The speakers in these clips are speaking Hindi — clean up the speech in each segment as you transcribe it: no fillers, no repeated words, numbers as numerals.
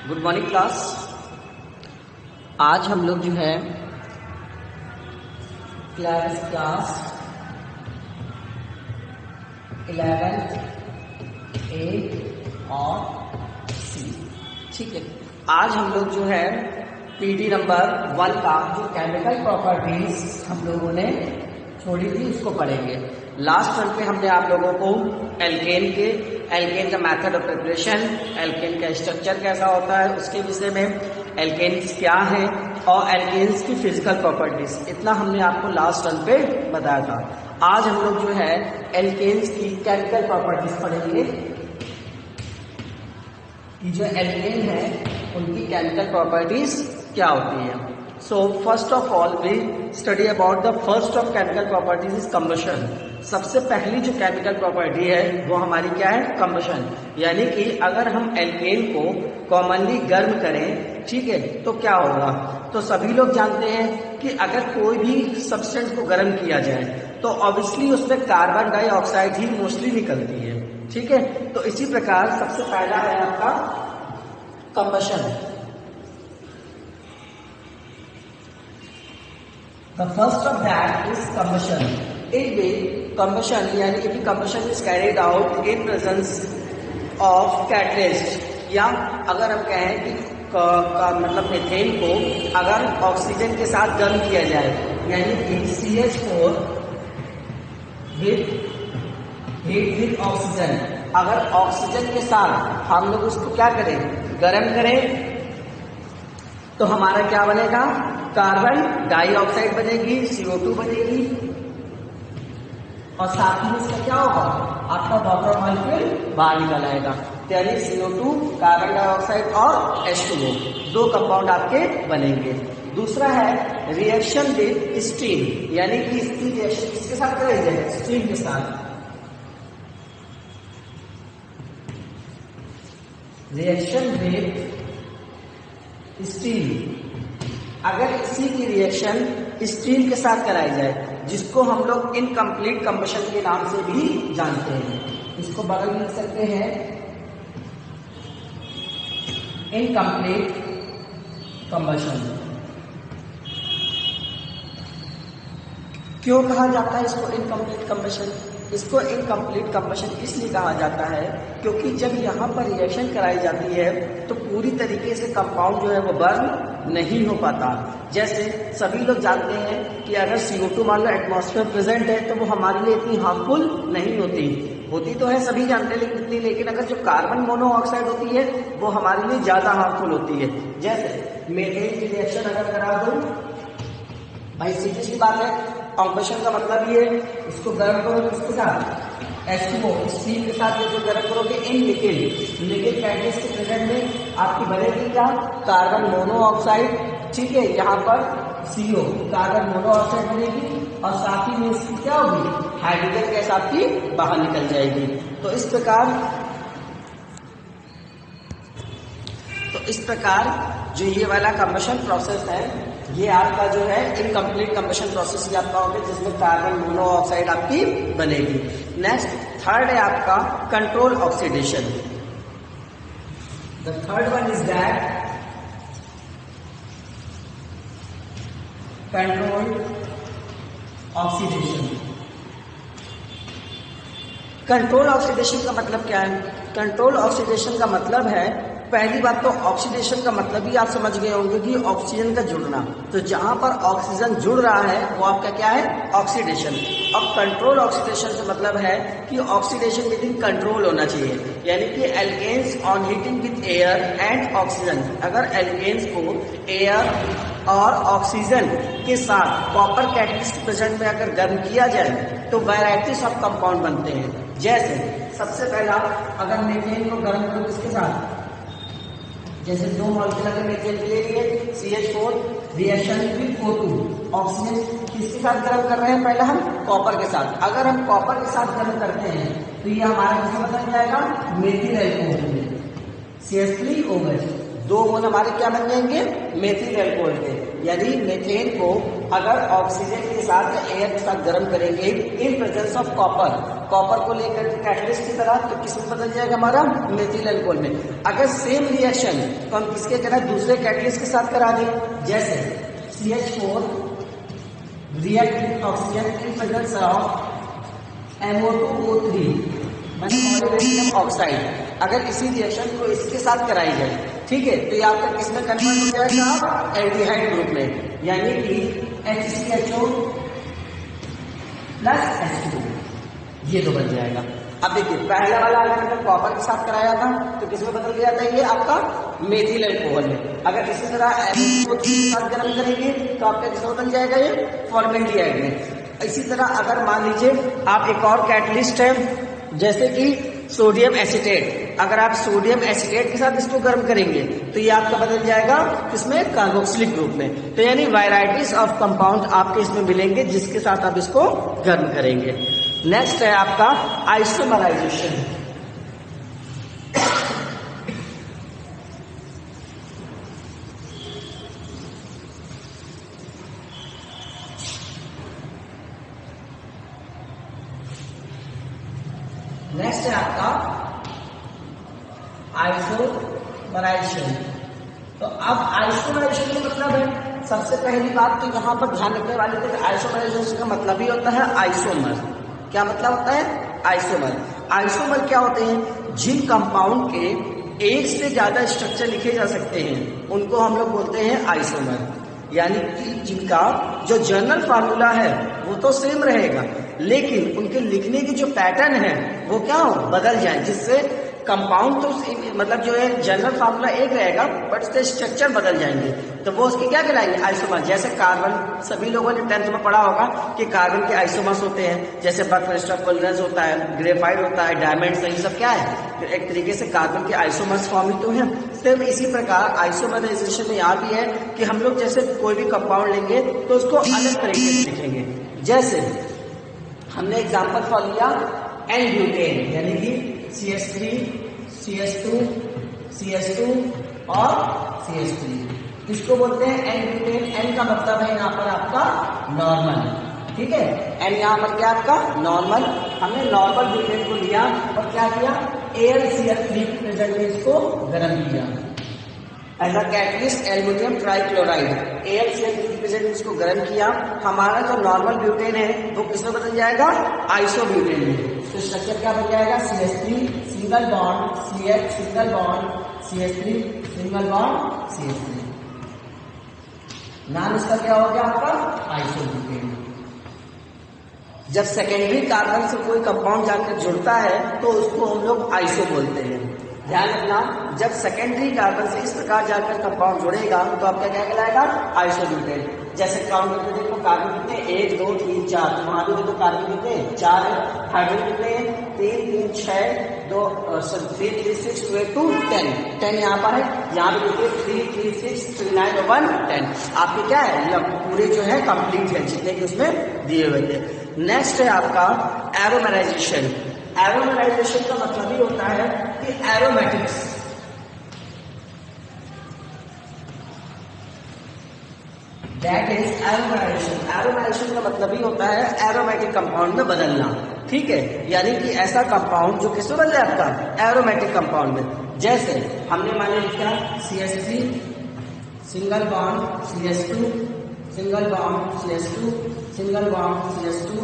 Good morning class. आज हम लोग जो है क्लास 11 A और C, ठीक है। आज हम लोग जो है पीडी नंबर 1 का जो केमिकल प्रॉपर्टीज हम लोगों ने छोड़ी थी उसको पढ़ेंगे। लास्ट टर्म पे हमने आप लोगों को एल्केन का मेथड ऑफ प्रिपरेशन, एल्केन का स्ट्रक्चर कैसा होता है उसके विषय में, एल्केन्स क्या है और एल्केन्स की फिजिकल प्रॉपर्टीज, इतना हमने आपको लास्ट टर्म पे बताया था। आज हम लोग जो है एल्केन्स की केमिकल प्रॉपर्टीज पढ़ेंगे कि जो एल्केन है उनकी केमिकल प्रॉपर्टीज क्या होती है। So first of all we study about the first of chemical properties is combustion। सबसे पहली जो केमिकल प्रॉपर्टी है वो हमारी क्या है, कम्बशन। यानी कि अगर हम एल्केन को कॉमनली गर्म करें, ठीक है, तो क्या होगा। तो सभी लोग जानते हैं कि अगर कोई भी सब्सटेंस को गर्म किया जाए तो ऑब्वियसली उसमें कार्बन डाइऑक्साइड ही मोस्टली निकलती है, ठीक है। तो इसी प्रकार सबसे पहला है आपका combustion. The first of that is combustion. In which combustion यानी कि combustion is carried out in presence of catalyst, या अगर हम कहें कि मतलब मीथेन को अगर ऑक्सीजन के साथ गर्म किया जाए, यानी कि CH4 with ऑक्सीजन, अगर ऑक्सीजन के साथ हम लोग उसको क्या करें, गर्म करें, तो हमारा क्या बनेगा, कार्बन डाइऑक्साइड बनेगी, CO2 बनेगी, और साथ में इसका क्या होगा, आपका वाटर मॉलिक्यूल बाहर निकल आएगा। यानी CO2, कार्बन डाइऑक्साइड और H2O, दो कंपाउंड आपके बनेंगे। दूसरा है रिएक्शन विद स्टीम, यानी कि इसकी रिएक्शन किसके साथ करेंगे, स्टीम के साथ। रिएक्शन विद स्टीम, अगर इसी की रिएक्शन स्टीम के साथ कराई जाए, जिसको हम लोग इनकम्प्लीट कम्बशन के नाम से भी जानते हैं, इसको बगल में लिख सकते हैं इनकम्प्लीट कम्बशन। क्यों कहा जाता है इसको इनकम्प्लीट कम्बशन? इसको इनकम्प्लीट कम्बशन इसलिए कहा जाता है क्योंकि जब यहाँ पर रिएक्शन कराई जाती है तो पूरी तरीके से कंपाउंड जो है वो बर्न नहीं हो पाता। जैसे सभी लोग जानते हैं कि अगर CO2 मान लो एटमॉस्फेयर प्रेजेंट है तो वो हमारे लिए इतनी हार्मफुल नहीं होती तो है, सभी जानते हैं, लेकिन अगर जो कार्बन मोनोऑक्साइड होती है वो हमारे लिए ज्यादा हार्मफुल होती है। जैसे मीथेन की रिएक्शन अगर करा दो, भाई सीधी सी बात है, कम्बशन का मतलब ये है, इसको गर्म करो किसके साथ, H2O, स्टीम के साथ जो गर्म करोगे इन लिक्विड कैटलिस्ट के प्रेजेंट में आपकी बनेगी क्या, कार्बन मोनोऑक्साइड, ठीक है। यहाँ पर CO, कार्बन मोनोऑक्साइड बनेगी, और साथ ही में इसकी क्या होगी, हाइड्रोजन गैस आपकी बाहर निकल जाएगी। तो इस प्रकार जो ये वाला कम्बशन प्रोसेस है, ये आपका जो है इनकम्प्लीट कम्बशन प्रोसेस ही आपका होगा, जिसमें कार्बन मोनोऑक्साइड आपकी बनेगी। नेक्स्ट थर्ड है आपका control oxidation. The third one is that control oxidation. Control oxidation का मतलब क्या है? कंट्रोल ऑक्सीडेशन का मतलब है, पहली बात तो ऑक्सीडेशन का मतलब ही आप समझ गए होंगे कि ऑक्सीजन का जुड़ना। तो जहां पर ऑक्सीजन जुड़ रहा है वो आपका क्या है, ऑक्सीडेशन। अब कंट्रोल ऑक्सीडेशन से मतलब है कि ऑक्सीडेशन विद इन कंट्रोल होना चाहिए, यानी कि alkanes on heating with air and oxygen, अगर एल्केन्स को एयर और ऑक्सीजन के साथ कॉपर कैटलिस्ट प्रेजेंट में अगर गर्म किया जाए तो वैरायटीज ऑफ कंपाउंड बनते हैं। जैसे सबसे पहला अगर मीथेन को गर्म करो किसके साथ, जैसे दो मॉलिक्यूल अगर मीथेन ले लिए, CH4 reaction with O2, oxygen किसके साथ गर्म कर रहे हैं, पहले हम कॉपर के साथ। अगर हम कॉपर के साथ गर्म करते हैं तो ये हमारा किसका बन जाएगा, मेथिल अल्कोहल, CH3OH, दो मोल हमारे क्या बन जाएंगे, मेथिल अल्कोहल के। यानी मीथेन को अगर ऑक्सीजन के साथ एयर के साथ गर्म करेंगे इन प्रेजेंस ऑफ कॉपर को लेकर कैटलिस्ट की तरह, तो किसमें बदल जाएगा हमारा मेथिल अल्कोहल में। अगर सेम रिएक्शन तो हम किसके करा दूसरे कैटलिस्ट के साथ करा दें, जैसे CH4 react with oxygen in presence of MO2O3 molybdenum oxide. अगर इसी रिएक्शन को इसके साथ कराई जाए, ठीक है, तो ये आपका किसमें कन्वर्ट हो जाएगा एल्डिहाइड ग्रुप में, यानी कि HCHO प्लस H2, ये तो बन जाएगा। अब देखिए पहला वाला अगर कॉपर के साथ कराया था तो किसमें बदल गया था, ये आपका मेथिल अल्कोहल में। अगर इसी तरह MO2 के साथ गर्म करेंगे तो आपका किसमें बदल जाएगा, ये फॉर्मेल्डिहाइड में। इसी तरह अगर मान लीजिए आप एक और कैटलिस्ट है जैसे कि सोडियम एसीटेट, अगर आप सोडियम एसीटेट के साथ इसको गर्म करेंगे तो ये आपका बदल जाएगा इसमें कार्बोक्सिलिक ग्रुप में। तो यानी वैरायटीज ऑफ कंपाउंड आपके इसमें मिलेंगे जिसके साथ आप इसको गर्म करेंगे। नेक्स्ट है आपका आइसोमराइजेशन। नेक्स्ट है आपका आइसोमराइजेशन। तो अब आइसोमराइजेशन का मतलब है, सबसे पहली बात तो यहाँ पर ध्यान रखने वाली थी कि आइसोमराइजेशन का मतलब ही होता है आइसोमर। क्या मतलब होता है आइसोमर? आइसोमर क्या होते हैं, जिन कंपाउंड के एक से ज्यादा स्ट्रक्चर लिखे जा सकते हैं उनको हम लोग बोलते हैं आइसोमर। यानी कि जिनका जो जनरल फार्मूला है वो तो सेम रहेगा, लेकिन उनके लिखने की जो पैटर्न है वो क्या हो बदल जाए, जिससे कंपाउंड तो मतलब जो है जनरल फार्मूला एक रहेगा बट उसके स्ट्रक्चर बदल जाएंगे, तो वो उसके क्या कहलाएंगे आइसोमर। जैसे कार्बन, सभी लोगों ने 10th में पढ़ा होगा कि कार्बन के आइसोमर्स होते हैं, जैसे बर्फेस्टोकोलिनस होता है, ग्रेफाइट होता है, डायमंड, ये सब क्या है, तो एक तरीके से कार्बन के आइसोमर्स फॉर्म ही तो है। सेम इसी प्रकार आइसोमराइजेशन में यहाँ भी है कि हम लोग जैसे कोई भी कंपाउंड लेंगे तो उसको अलग तरीके से लिखेंगे। जैसे हमने एग्जाम्पल फॉर लिया N-ब्यूटेन, यानी कि CH3, CH2, CH2 और CH3, इसको बोलते हैं N-ब्यूटेन। N का मतलब है यहाँ पर आपका नॉर्मल, ठीक है, N यहाँ पर क्या आपका नॉर्मल। हमने नॉर्मल ब्यूटेन को लिया और क्या किया, AlCl3 की प्रेजेंट में इसको गर्म किया as a catalyst aluminium trichloride. AlCl3 की प्रेजेंट में इसको गर्म किया, हमारा जो नॉर्मल ब्यूटेन है वो किसमें बदल जाएगा आइसोब्यूटेन में। तो स्ट्रक्चर क्या बन जाएगा, CH3 single bond CH single bond CH3 single bond CH3, नाम इसका क्या हो गया आपका आइसोब्यूटेन। जब सेकेंडरी कार्बन से कोई कंपाउंड जाकर जुड़ता है तो उसको हम लोग आइसो बोलते हैं। ध्यान रखना, जब सेकेंडरी कार्बन से इस प्रकार जाकर कंपाउंड जुड़ेगा तो आपका क्या कहलाएगा आइसोब्यूटेन। जैसे काउंट करके देखो कार्बन कितने 1 2 3 4, वहां भी देखो कार्बन कितने 4 है, हाइड्रोजन कितने 3 3 6 2 3 3 6 2 8 2 10 10 यहाँ पर है, यहाँ पे देखिए 3 3 6 3 9 1 10। आपके क्या है पूरे जो है कंप्लीट है जितने कि उसमें दिए हुए थे। नेक्स्ट है आपका एरोमेराइजेशन। एरोमेराइजेशन का मतलब ही होता है कि एरोमेटिक्स, दैट इज एरोमेराइजेशन। एरोमेराइजेशन का मतलब ही होता है एरोमेटिक कंपाउंड में बदलना, ठीक है, यानी कि ऐसा कंपाउंड जो किसमें बदल जाए आपका एरोमेटिक कंपाउंड में। जैसे हमने मान लिया CH3 single bond CH2 single bond CH2 single bond CH2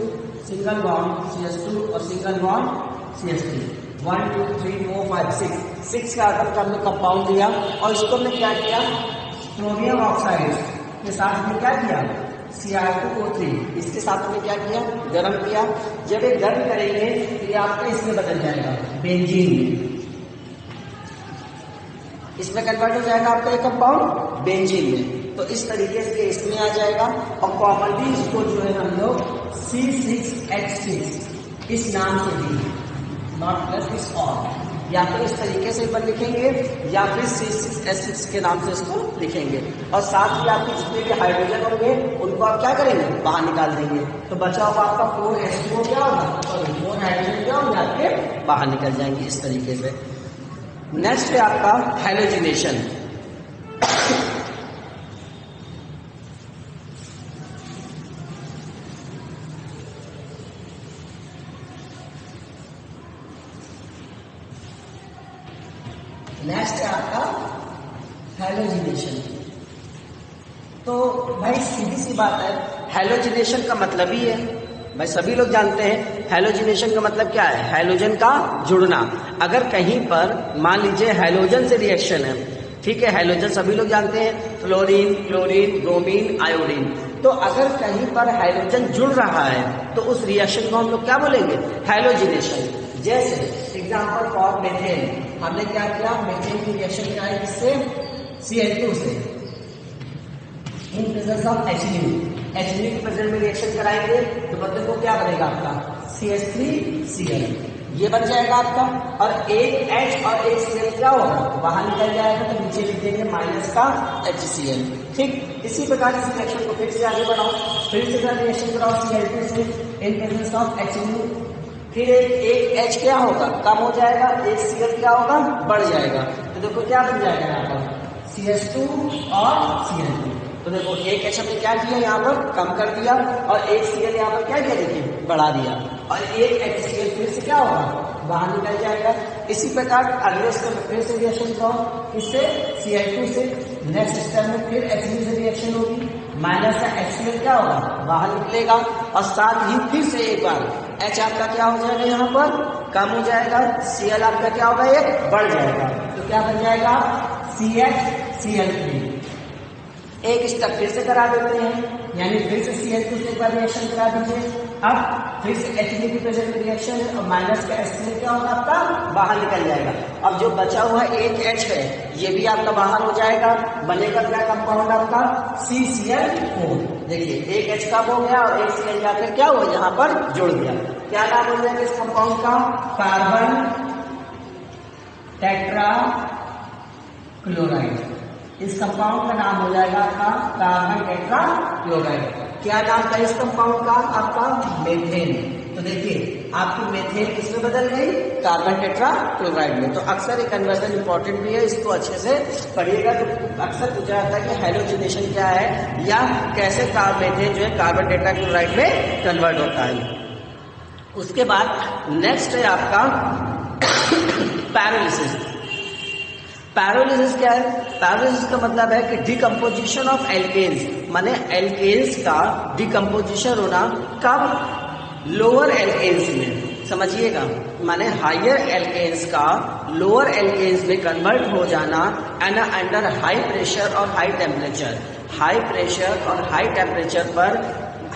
single bond CH2 और सिंगल बॉन्ड CH3। 1 2 3 4 5 6 कार्बन का हमने कंपाउंड लिया और इसको हमने क्या किया, सोडियम ऑक्साइड के साथ हमने क्या किया Cr2O3, इसके साथ हमने क्या किया गर्म किया। जब ये गर्म करेंगे तो ये आपका इसमें बदल जाएगा बेंजीन, इसमें कन्वर्ट हो जाएगा आपका ये कंपाउंड बेंजीन में। तो इस तरीके से इसमें आ जाएगा और कॉमनली इसको जो है हम लोग C6H6 इस नाम से लिखेंगे, नॉट प्लस इस और, या फिर इस तरीके से पर लिखेंगे या फिर C6H6 के नाम से इसको लिखेंगे। और साथ ही आपके जितने भी हाइड्रोजन होंगे उनको आप क्या करेंगे बाहर निकाल देंगे, तो बचा हुआ आपका 4H2O क्या होगा, सॉरी 4 हाइड्रोजन क्या होंगे आपके बाहर निकल जाएंगे इस तरीके से। नेक्स्ट है आपका हैलोजिनेशन। हैलोजिनेशन। तो भाई सीधी सी बात है, हैलोजिनेशन का मतलब ही है, भाई सभी लोग जानते हैं हैलोजिनेशन का मतलब क्या है, हैलोजन का जुड़ना। अगर कहीं पर मान लीजिए हैलोजन से रिएक्शन है, ठीक है, हैलोजन सभी लोग जानते हैं, फ्लोरीन, क्लोरीन, ब्रोमीन, आयोडीन। तो अगर कहीं पर हाइड्रोजन जुड़ रहा है तो उस रिएक्शन को हम लोग क्या बोलेंगे, हैलोजिनेशन। जैसे एग्जांपल फॉर मेथेन, हमने क्या किया, मेथेन की रिएक्शन कराई किससे, Cl2 से, इन प्रेजेंस ऑफ HNO की प्रेजेंस में रिएक्शन कराएंगे तो बच्चों को क्या बनेगा आपका, CH3Cl, ये बन जाएगा आपका। और एक H और एक Cl क्या होगा, बाहर निकल जाएगा, तो नीचे लिख देंगे माइनस का HCl। ठीक, इसी प्रकार इस रिएक्शन को फिर से आगे बढ़ाओ, फिर से रिएक्शन कराओ Cl2 से इन प्रेजेंस ऑफ HNO, फिर एक H क्या होगा, कम हो जाएगा, एक Cl क्या होगा, बढ़ जाएगा। तो देखो क्या बन जाएगा यहाँ पर, CH2 और Cl2। तो देखो एक H हमने क्या किया, यहाँ पर कम कर दिया, और एक Cl यहाँ पर क्या किया, देखिए बढ़ा दिया, और एक HCl फिर से क्या होगा, बाहर निकल जाएगा। इसी प्रकार अगले स्टेप में फिर से रिएक्शन करो, इससे Cl2 से, नेक्स्ट स्टेप में फिर HCl से रिएक्शन होगी, माइनस का HCl क्या होगा, बाहर निकलेगा, और साथ ही फिर से एक बार H आपका क्या हो जाएगा, यहाँ पर कम हो जाएगा, Cl आपका क्या होगा, एक बढ़ जाएगा। तो क्या बन जाएगा, CHCl3। एक स्टेप फिर से करा देते हैं, यानी फिर से Cl2 से एक बार रिएक्शन करा दीजिए। अब फिर से HCl की प्रेजेंस में रिएक्शन है, और माइनस का HCl क्या होगा, आपका बाहर निकल जाएगा। अब जो बचा हुआ एक H है, ये भी आपका बाहर हो जाएगा, बनेगा क्या कंपाउंड आपका, CCl4। देखिए एक H कम हो गया और एक Cl जाकर क्या हुआ, यहाँ पर जुड़ गया। क्या नाम हो जाएगा इस कंपाउंड का, कार्बन टेट्रा क्लोराइड। इस कंपाउंड का नाम हो जाएगा आपका कार्बन टेट्रा क्लोराइड। क्या नाम था इस कंपाउंड का, आपका मेथेन। तो देखिए आपकी मेथेन किसमें बदल गई, कार्बन टेट्रा क्लोराइड में। तो अक्सर ये कन्वर्जन इंपॉर्टेंट भी है, इसको अच्छे से पढ़िएगा। तो अक्सर पूछा जाता है कि हैलोजिनेशन क्या है, या कैसे मेथेन जो है कार्बन टेट्रा क्लोराइड में कन्वर्ट होता है। उसके बाद नेक्स्ट है आपका पैरोलिसिस। पैरोलिसिस क्या है, पैरोलिसिस का मतलब है कि डिकम्पोजिशन ऑफ एल्केन्स, माने एल्केन्स का डिकम्पोजिशन होना, कब, लोअर एल्केन्स में, समझिएगा, माने हायर एल्केन्स का लोअर एल्केन्स में कन्वर्ट हो जाना, एंड अंडर हाई प्रेशर और हाई टेम्परेचर। हाई प्रेशर और हाई टेम्परेचर पर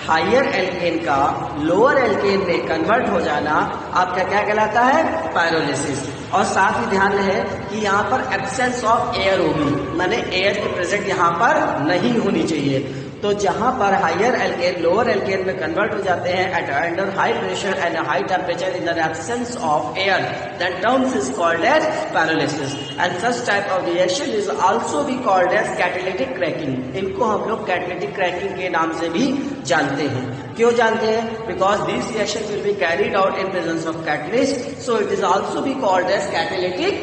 हायर एल्केन का लोअर एल्केन में कन्वर्ट हो जाना आपका क्या कहलाता है, पैरोलिसिस। और साथ ही ध्यान रहे कि यहाँ पर एब्सेंस ऑफ एयर होगी, माने एयर की प्रेजेंट यहाँ पर नहीं होनी चाहिए। तो जहां पर हायर एल्केन लोअर एल्केन में कन्वर्ट हो जाते हैं at under high pressure and high temperature in the absence of air, that terms is called as pyrolysis. And such type of reaction is also be called as catalytic cracking. इनको हम लोग कैटालिटिक क्रैकिंग के नाम से भी जानते हैं। क्यों जानते हैं, because this reaction will be carried out in presence of catalyst, so it is also be called as catalytic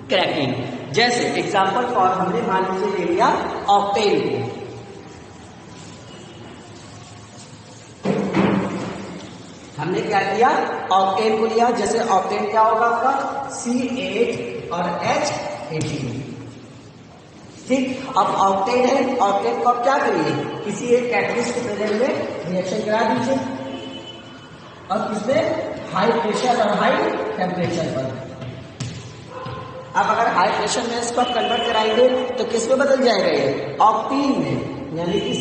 cracking. जैसे एग्जाम्पल फॉर हमने मान लीजिए ले लिया ऑक्टेन को, हमने क्या किया, ऑक्टेन को लिया। जैसे ऑक्टेन क्या होगा आपका, C8 और H18। ठीक, अब ऑक्टेन है, ऑक्टेन को आप क्या करिए, किसी एक कैटलिस्ट के प्रेजेंस में रिएक्शन करा दीजिए, और किसमें, हाई प्रेशर और हाई टेम्परेचर पर। अब अगर हाई प्रेशर में इसको आप कन्वर्ट कराएंगे तो किस में बदल जाएगा, ये ऑक्टीन में, यानी कि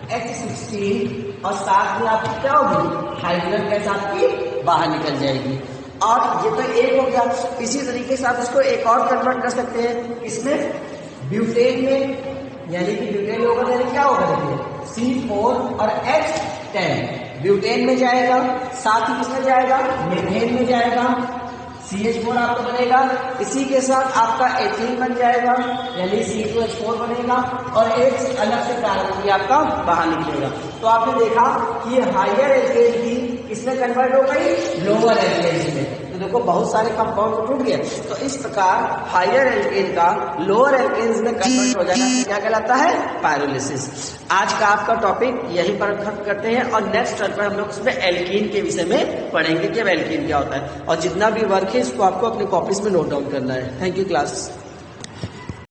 C8H16, और साथ में आपकी क्या होगी, हाइड्रोजन गैस आपकी बाहर निकल जाएगी। और ये तो एक हो गया, इसी तरीके से आप इसको एक और कन्वर्ट कर सकते हैं, इसमें ब्यूटेन में, यानी कि ब्यूटेन होगा, यानी क्या होगा, देखिए C4 और H10 ब्यूटेन में जाएगा, साथ ही किसमें जाएगा, मीथेन में जाएगा, CH4 आपका बनेगा, इसी के साथ आपका एथीन बन जाएगा, यानी C2H4 बनेगा, और एक अलग से कार्बन भी आपका बाहर निकलेगा। तो आपने देखा कि हायर एल्केन की किसमें कन्वर्ट हो गई, लोअर एल्केन में। तो देखो बहुत सारे कंपाउंड टूट गए। तो इस प्रकार हायर एल्केन का लोअर एल्केन्स में कन्वर्ट हो जाना क्या कहलाता है? पायरोलिसिस। आज का आपका टॉपिक यहीं पर खत्म करते हैं और नेक्स्ट टर्म पर हम लोग उसमें एल्कीन के विषय में पढ़ेंगे कि अब एल्कीन क्या होता है, और जितना भी वर्क है इसको आपको अपनी कॉपीज में नोट डाउन करना है। Thank you class.